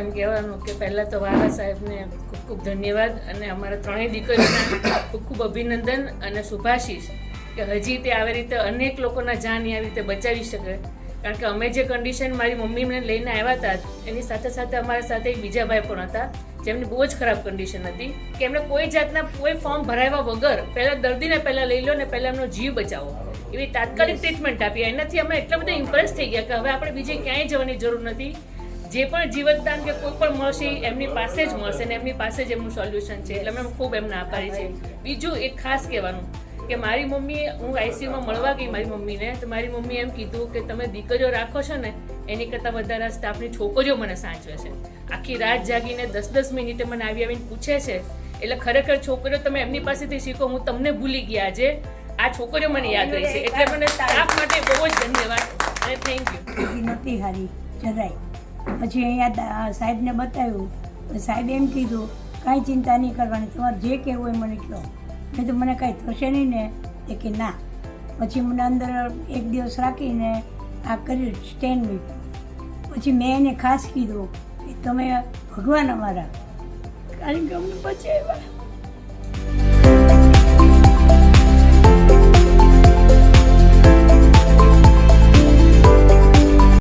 એમ કહેવાનું કે પહેલાં તો વાલા સાહેબને ખૂબ ખૂબ ધન્યવાદ અને અમારા ત્રણેય દીકરીઓના ખૂબ ખૂબ અભિનંદન અને શુભાશીષ કે હજી તે આવી રીતે અનેક લોકોના જાન આવી રીતે બચાવી શકે. કારણ કે અમે જે કન્ડિશન મારી મમ્મીને લઈને આવ્યા હતા એની સાથે સાથે અમારા સાથે એક બીજા ભાઈ પણ હતા જેમની બહુ જ ખરાબ કન્ડિશન હતી કે એમને કોઈ જાતના કોઈ ફોર્મ ભરાવ્યા વગર પહેલાં દર્દીને પહેલાં લઈ લો ને પહેલાં એમનો જીવ બચાવો એવી તાત્કાલિક ટ્રીટમેન્ટ આપી. એનાથી અમે એટલા બધા ઇમ્પ્રેસ થઈ ગયા કે હવે આપણે બીજે ક્યાંય જવાની જરૂર નથી. જે પણ જીવતદાન કે કોઈ પણ મળશે એમની પાસે જ મળશે ને એમની પાસે જ એમનું સોલ્યુશન છે. એટલે અમે ખૂબ એમને આભારી છે. બીજું એક ખાસ કહેવાનું કે મારી મમ્મી, હું આઈસીયુમાં મળવા ગઈ મારી મમ્મીને, તો મારી મમ્મી એમ કીધું કે તમે દીકરીઓ રાખો છો ને એની કરતાં વધારે સ્ટાફની છોકરીઓ મને સાચવે છે. આખી રાત જાગીને 10-10 મિનિટે મને આવીને પૂછે છે. એટલે ખરેખર છોકરીઓ તમે એમની પાસેથી શીખો. હું તમને ભૂલી ગયા આજે આ છોકરીઓ મને યાદ રહી છે. એટલે મને સ્ટાફ માટે બહુ જ ધન્યવાદ અને થેન્ક યુ. નથી હારી જરાય. પછી અહીંયા સાહેબને બતાવ્યું, સાહેબ એમ કીધું કાંઈ ચિંતા નહીં કરવાની, તમારે જે કહેવું હોય મને કહો. મેં તો મને કાંઈ થશે નહીં ને? એ કે ના. પછી મને અંદર એક દિવસ રાખીને આ કર્યું સ્ટેન્ડ મૂક્યું. પછી મેં એને ખાસ કીધું કે તમે ભગવાન અમારા, કારણ કે અમને બચાવ્યા.